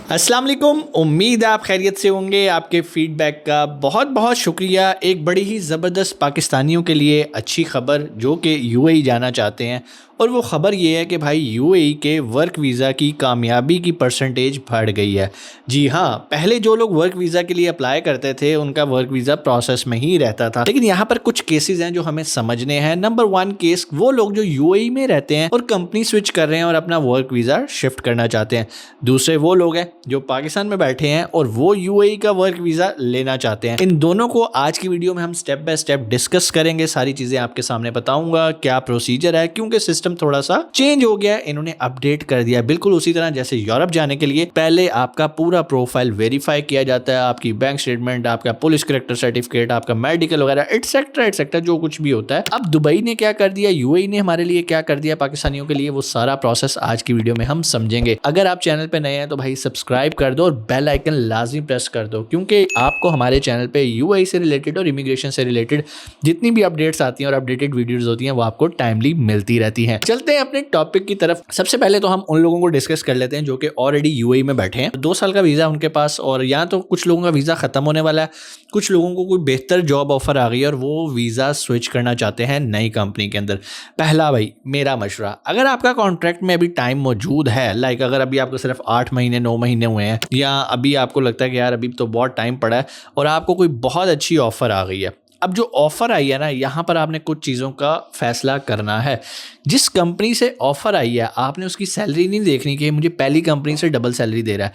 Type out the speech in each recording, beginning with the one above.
अस्सलाम वालेकुम। उम्मीद है आप खैरियत से होंगे। आपके फीडबैक का बहुत बहुत शुक्रिया। एक बड़ी ही ज़बरदस्त पाकिस्तानियों के लिए अच्छी खबर जो कि यूएई जाना चाहते हैं, और वो ख़बर ये है कि भाई यूएई के वर्क वीज़ा की कामयाबी की परसेंटेज बढ़ गई है। जी हाँ, पहले जो लोग वर्क वीज़ा के लिए अप्लाई करते थे उनका वर्क वीज़ा प्रोसेस में ही रहता था, लेकिन यहाँ पर कुछ केसेस हैं जो हमें समझने हैं। नंबर 1 केस वो लोग जो यूएई में रहते हैं और कंपनी स्विच कर रहे हैं और अपना वर्क वीज़ा शिफ्ट करना चाहते हैं। दूसरे वो लोग हैं जो पाकिस्तान में बैठे हैं और वो यूएई का वर्क वीज़ा लेना चाहते हैं। इन दोनों को आज की वीडियो में हम स्टेप बाय स्टेप डिस्कस करेंगे। सारी चीज़ें आपके सामने बताऊंगा, क्या प्रोसीजर है, क्योंकि सिस्टम थोड़ा सा चेंज हो गया है, इन्होंने अपडेट कर दिया। बिल्कुल उसी तरह जैसे यूरोप जाने के लिए पहले आपका पूरा प्रोफाइल वेरीफाई किया जाता है, आपकी बैंक स्टेटमेंट, आपका पुलिस करेक्टर सर्टिफिकेट, आपका मेडिकल वगैरह एटसेट्रा जो कुछ भी होता है। अब दुबई ने क्या कर दिया, यूएई ने हमारे लिए क्या कर दिया पाकिस्तानियों के लिए, वो सारा प्रोसेस आज की वीडियो में हम समझेंगे। अगर आप चैनल पे नए हैं तो भाई सब्सक्राइब कर दो और बेल आइकन लाजमी प्रेस कर दो, क्योंकि आपको हमारे चैनल पे यूएई से रिलेटेड और इमिग्रेशन से रिलेटेड जितनी भी अपडेट्स आती हैं और अपडेटेड वीडियोस होती हैं वो आपको टाइमली मिलती रहती हैं। चलते हैं अपने टॉपिक की तरफ। सबसे पहले तो हम उन लोगों को डिस्कस कर लेते हैं जो कि ऑलरेडी यूएई में बैठे हैं, 2 साल का वीज़ा उनके पास, और यहाँ तो कुछ लोगों का वीज़ा ख़त्म होने वाला है, कुछ लोगों को कोई बेहतर जॉब ऑफर आ गई है और वो वीज़ा स्विच करना चाहते हैं नई कंपनी के अंदर। पहला भाई मेरा मशवरा, अगर आपका कॉन्ट्रैक्ट में अभी टाइम मौजूद है, लाइक अगर अभी आपको सिर्फ 8 महीने 9 महीने हुए हैं, या अभी आपको लगता है कि यार अभी तो बहुत टाइम पड़ा है और आपको कोई बहुत अच्छी ऑफर आ गई है। अब जो ऑफ़र आई है ना, यहाँ पर आपने कुछ चीज़ों का फैसला करना है। जिस कंपनी से ऑफ़र आई है आपने उसकी सैलरी नहीं देखनी कि मुझे पहली कंपनी से डबल सैलरी दे रहा है।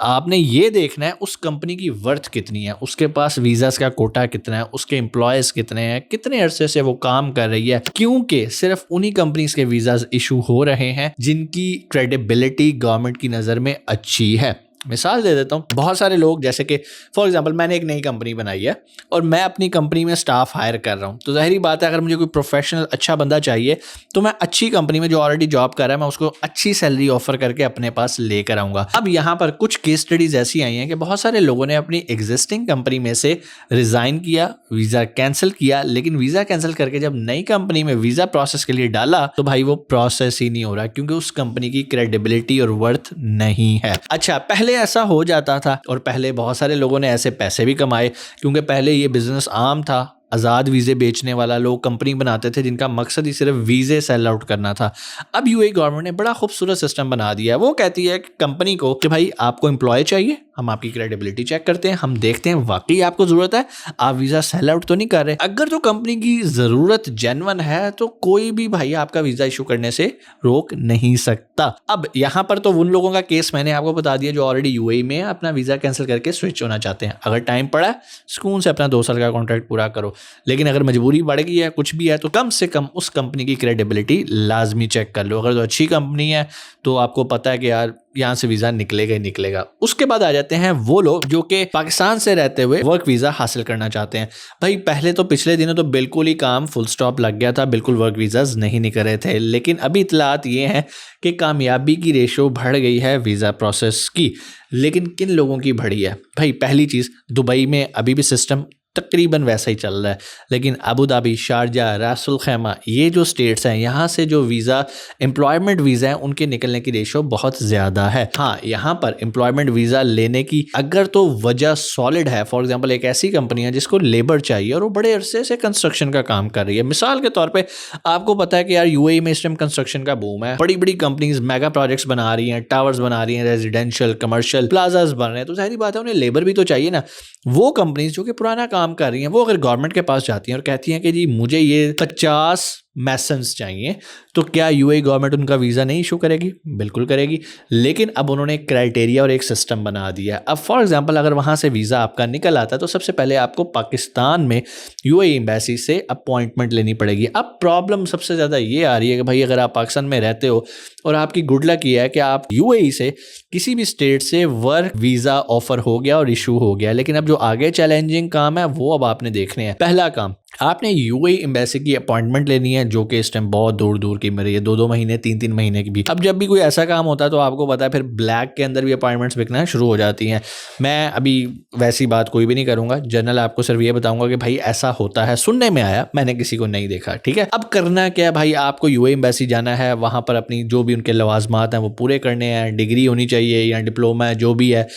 आपने ये देखना है उस कंपनी की वर्थ कितनी है, उसके पास वीज़ास का कोटा कितना है, उसके एम्प्लॉयज़ कितने हैं, कितने अरसे से वो काम कर रही है, क्योंकि सिर्फ उन्हीं कंपनीज के वीज़ास इशू हो रहे हैं जिनकी क्रेडिबिलिटी गवर्नमेंट की नज़र में अच्छी है। मिसाल दे देता हूँ, बहुत सारे लोग जैसे कि फॉर एग्जांपल मैंने एक नई कंपनी बनाई है और मैं अपनी कंपनी में स्टाफ हायर कर रहा हूँ, तो जाहिर बात है अगर मुझे कोई प्रोफेशनल अच्छा बंदा चाहिए तो मैं अच्छी कंपनी में जो ऑलरेडी जॉब कर रहा है मैं उसको अच्छी सैलरी ऑफर करके अपने पास लेकर आऊँगा। अब यहाँ पर कुछ केस स्टडीज ऐसी आई हैं कि बहुत सारे लोगों ने अपनी एग्जिस्टिंग कंपनी में से रिज़ाइन किया, वीज़ा कैंसिल किया, लेकिन वीज़ा कैंसिल करके जब नई कंपनी में वीज़ा प्रोसेस के लिए डाला तो भाई वो प्रोसेस ही नहीं हो रहा, क्योंकि उस कंपनी की क्रेडिबिलिटी और वर्थ नहीं है। अच्छा, पहले ऐसा हो जाता था और पहले बहुत सारे लोगों ने ऐसे पैसे भी कमाए, क्योंकि पहले ये बिजनेस आम था, आज़ाद वीज़े बेचने वाला। लोग कंपनी बनाते थे जिनका मकसद ही सिर्फ वीज़े सेल आउट करना था। अब यूएई गवर्नमेंट ने बड़ा खूबसूरत सिस्टम बना दिया है। वो कहती है कि कंपनी को कि भाई आपको एम्प्लॉय चाहिए, हम आपकी क्रेडिबिलिटी चेक करते हैं, हम देखते हैं वाकई आपको ज़रूरत है, आप वीज़ा सेल आउट तो नहीं कर रहे। अगर तो कंपनी की ज़रूरत जेन्युइन है तो कोई भी भाई आपका वीज़ा इशू करने से रोक नहीं सकता। अब यहाँ पर तो उन लोगों का केस मैंने आपको बता दिया जो ऑलरेडी यूएई में अपना वीज़ा कैंसिल करके स्विच होना चाहते हैं। अगर टाइम पड़ा है सुकून से अपना 2 साल का कॉन्ट्रैक्ट पूरा करो, लेकिन अगर मजबूरी बढ़ गई है, कुछ भी है, तो कम से कम उस कंपनी की क्रेडिबिलिटी लाजमी चेक कर लो। अगर तो अच्छी कंपनी है तो आपको पता है कि यार यहाँ से वीज़ा निकलेगा ही निकलेगा। उसके बाद आ जाते हैं वो लोग जो कि पाकिस्तान से रहते हुए वर्क वीज़ा हासिल करना चाहते हैं। भाई पहले तो पिछले दिनों तो बिल्कुल ही काम फुल स्टॉप लग गया था, बिल्कुल वर्क वीज़ाज नहीं निकल रहे थे, लेकिन अभी इतलात ये हैं कि कामयाबी की रेशो बढ़ गई है वीज़ा प्रोसेस की। लेकिन किन लोगों की बढ़ी है भाई? पहली चीज़, दुबई में अभी भी सिस्टम तकरीबन वैसा ही चल रहा है, लेकिन अबू धाबी, शारजा, रासुल खैमा, ये जो स्टेट्स हैं यहाँ से जो वीज़ा एम्प्लॉयमेंट वीज़ा है उनके निकलने की रेशो बहुत ज़्यादा है। हाँ, यहाँ पर एम्प्लॉयमेंट वीज़ा लेने की अगर तो वजह सॉलिड है, फॉर एग्जांपल एक ऐसी कंपनी है जिसको लेबर चाहिए और वो बड़े अरसे से कंस्ट्रक्शन का काम कर रही है। मिसाल के तौर पर आपको पता है कि यार यूएई में इस टाइम कंस्ट्रक्शन का बूम है, बड़ी बड़ी कंपनीज मेगा प्रोजेक्ट्स बना रही हैं, टावर्स बना रही हैं, रेजिडेंशियल कमर्शियल प्लाजाज बन रहे हैं, तो जाहिर बात है उन्हें लेबर भी तो चाहिए ना। वो कंपनीज जो कि पुराना काम कर रही हैं वो अगर गवर्नमेंट के पास जाती हैं और कहती हैं कि जी मुझे ये 50 मैसन्स चाहिए, तो क्या यूएई गवर्नमेंट उनका वीज़ा नहीं इशू करेगी? बिल्कुल करेगी। लेकिन अब उन्होंने एक क्राइटेरिया और एक सिस्टम बना दिया है। अब फॉर एग्जांपल अगर वहाँ से वीज़ा आपका निकल आता है तो सबसे पहले आपको पाकिस्तान में यूएई एम्बेसी से अपॉइंटमेंट लेनी पड़ेगी। अब प्रॉब्लम सबसे ज़्यादा ये आ रही है कि भाई अगर आप पाकिस्तान में रहते हो और आपकी गुड लक ये है कि आप यूएई से किसी भी स्टेट से वर्क वीज़ा ऑफर हो गया और इशू हो गया, लेकिन अब जो आगे चैलेंजिंग काम है वो अब आपने देखने हैं। पहला काम, आपने यूएई एम्बेसी की अपॉइंटमेंट लेनी है हैं जो कि इस टाइम बहुत दूर दूर की मिल रही है, 2-2 महीने 3-3 महीने की भी। अब जब भी कोई ऐसा काम होता है तो आपको पता है फिर ब्लैक के अंदर भी अपॉइंटमेंट्स बिकना शुरू हो जाती हैं। मैं अभी वैसी बात कोई भी नहीं करूंगा, जनरल आपको सिर्फ ये बताऊंगा कि भाई ऐसा होता है, सुनने में आया, मैंने किसी को नहीं देखा, ठीक है। अब करना क्या है भाई, आपको यूएई एम्बेसी जाना है, वहां पर अपनी जो भी उनके लवाजमात हैं वो पूरे करने हैं, डिग्री होनी चाहिए या डिप्लोमा है जो भी है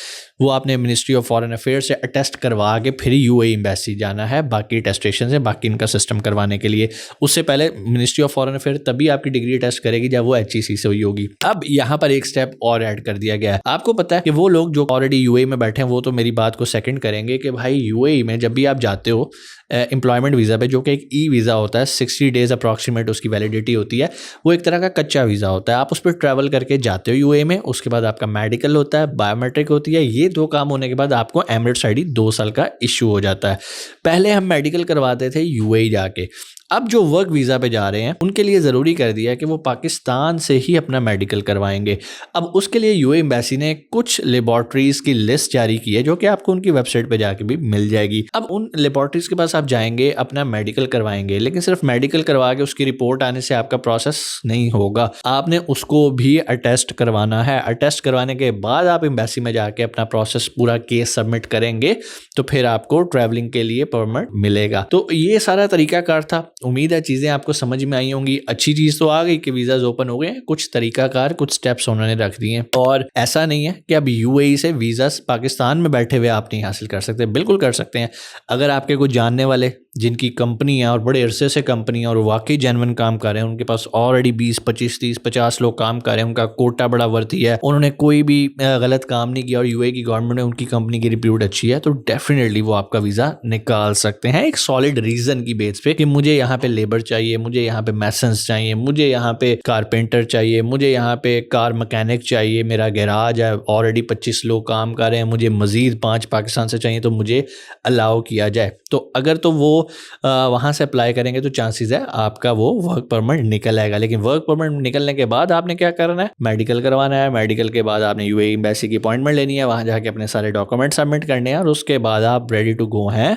वो आपने मिनिस्ट्री ऑफ फॉरेन अफेयर्स से अटेस्ट करवा के फिर यूएई एम्बेसी जाना है बाकी अटेस्टेशन से, बाकी इनका सिस्टम करवाने के लिए। उससे पहले मिनिस्ट्री ऑफ फॉरेन अफेयर तभी आपकी डिग्री टेस्ट करेगी जब वो HEC से हुई होगी। अब यहाँ पर एक स्टेप और ऐड कर दिया गया है। आपको पता है कि वो लोग जो ऑलरेडी यूएई में बैठे हैं वो तो मेरी बात को सेकंड करेंगे कि भाई यूएई में जब भी आप जाते हो एम्प्लॉयमेंट वीज़ा पे, जो कि एक वीज़ा होता है, 60 डेज अप्रॉक्सीमेट उसकी वैलिडिटी होती है, वो एक तरह का कच्चा वीज़ा होता है। आप उस पर ट्रैवल करके जाते हो यूएई में, उसके बाद आपका मेडिकल होता है, बायोमेट्रिक होती है, ये 2 काम होने के बाद आपको एमिरेट्स ID 2 साल का इशू हो जाता है। पहले हम मेडिकल करवाते थे यूएई जाके, अब जो वर्क वीज़ा पे जा रहे हैं उनके लिए ज़रूरी कर दिया है कि वो पाकिस्तान से ही अपना मेडिकल करवाएंगे। अब उसके लिए यूएई एम्बेसी ने कुछ लेबॉर्ट्रीज़ की लिस्ट जारी की है जो कि आपको उनकी वेबसाइट पे जाके भी मिल जाएगी। अब उन लेबॉर्ट्रीज़ के पास आप जाएंगे, अपना मेडिकल करवाएंगे, लेकिन सिर्फ मेडिकल करवा के उसकी रिपोर्ट आने से आपका प्रोसेस नहीं होगा, आपने उसको भी अटेस्ट करवाना है। अटेस्ट करवाने के बाद आप एम्बेसी में जाके अपना प्रोसेस पूरा केस सबमिट करेंगे तो फिर आपको ट्रैवलिंग के लिए परमिट मिलेगा। तो ये सारा तरीकाकार था। उम्मीद है चीज़ें आपको समझ में आई होंगी। अच्छी चीज़ तो आ गई कि वीज़ाज ओपन हो गए, कुछ तरीकाकार कुछ स्टेप्स उन्होंने रख दिए हैं। और ऐसा नहीं है कि अब यूएई से वीज़ास पाकिस्तान में बैठे हुए आप नहीं हासिल कर सकते, बिल्कुल कर सकते हैं। अगर आपके कुछ जानने वाले जिनकी कंपनी है और बड़े अरसे से कंपनी है और वाकई जेन्युइन काम कर रहे हैं, उनके पास ऑलरेडी 20, 25, 30, 50 लोग काम कर रहे हैं, उनका कोटा बड़ा वर्ती है, उन्होंने कोई भी गलत काम नहीं किया और यूएई की गवर्नमेंट ने उनकी कंपनी की रिप्यूट अच्छी है, तो डेफिनेटली वो आपका वीज़ा निकाल सकते हैं एक सॉलिड रीज़न की बेस पे कि मुझे यहाँ पे लेबर चाहिए, मुझे यहाँ पे मैसन्स चाहिए, मुझे यहाँ पे कारपेंटर चाहिए, मुझे यहाँ पे कार मैकेनिक चाहिए, मेरा गैराज है, ऑलरेडी 25 लोग काम कर रहे हैं, मुझे मज़ीद 5 पाकिस्तान से चाहिए तो मुझे अलाउ किया जाए। तो अगर तो वो वहाँ से अप्लाई करेंगे तो चांसेस है आपका वो वर्क परमिट निकल आएगा। लेकिन वर्क परमिट निकलने के बाद आपने क्या करना है, मेडिकल करवाना है, मेडिकल के बाद आपने यूएई एम्बेसी की अपॉइंटमेंट लेनी है, वहाँ जाके अपने सारे डॉक्यूमेंट सबमिट करने हैं और उसके बाद आप रेडी टू गो हैं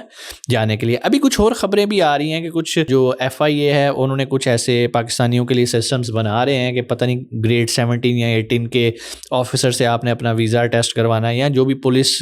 जाने के लिए। अभी कुछ और खबरें भी आ रही हैं कि कुछ जो FIA है उन्होंने कुछ ऐसे पाकिस्तानियों के लिए सिस्टम्स बना रहे हैं कि पता नहीं ग्रेड 17 या 18 के ऑफिसर से आपने अपना वीज़ा टेस्ट करवाना है, या जो भी पुलिस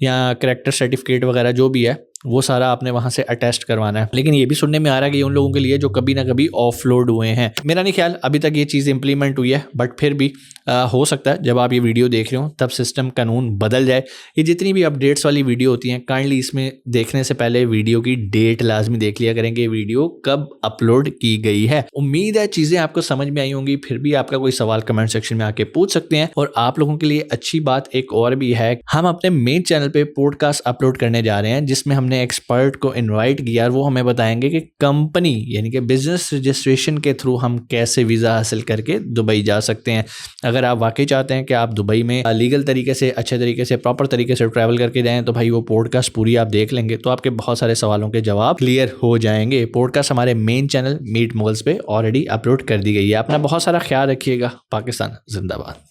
या करेक्टर सर्टिफिकेट वगैरह जो भी है वो सारा आपने वहाँ से अटेस्ट करवाना है। लेकिन ये भी सुनने में आ रहा है कि उन लोगों के लिए जो कभी ना कभी ऑफलोड हुए हैं। मेरा नहीं ख्याल अभी तक ये चीज़ इंप्लीमेंट हुई है, बट फिर भी हो सकता है जब आप ये वीडियो देख रहे हो तब सिस्टम कानून बदल जाए। ये जितनी भी अपडेट्स वाली वीडियो होती हैं, काइंडली इसमें देखने से पहले वीडियो की डेट लाजमी देख लिया करेंगे, वीडियो कब अपलोड की गई है। उम्मीद है चीज़ें आपको समझ में आई होंगी। फिर भी आपका कोई सवाल कमेंट सेक्शन में आके पूछ सकते हैं। और आप लोगों के लिए अच्छी बात एक और भी है, हम अपने मेन चैनल पे पॉडकास्ट अपलोड करने जा रहे हैं जिसमें हमने एक्सपर्ट को इनवाइट किया और वो हमें बताएंगे कि कंपनी यानी कि बिजनेस रजिस्ट्रेशन के थ्रू हम कैसे वीज़ा हासिल करके दुबई जा सकते हैं। अगर आप वाकई चाहते हैं कि आप दुबई में लीगल तरीके से, अच्छे तरीके से, प्रॉपर तरीके से ट्रैवल करके जाएं तो भाई वो पॉडकास्ट पूरी आप देख लेंगे तो आपके बहुत सारे सवालों के जवाब क्लियर हो जाएंगे। पॉडकास्ट हमारे मेन चैनल मीट मुगल्स पे ऑलरेडी अपलोड कर दी गई है। अपना बहुत सारा ख्याल रखिएगा। पाकिस्तान जिंदाबाद।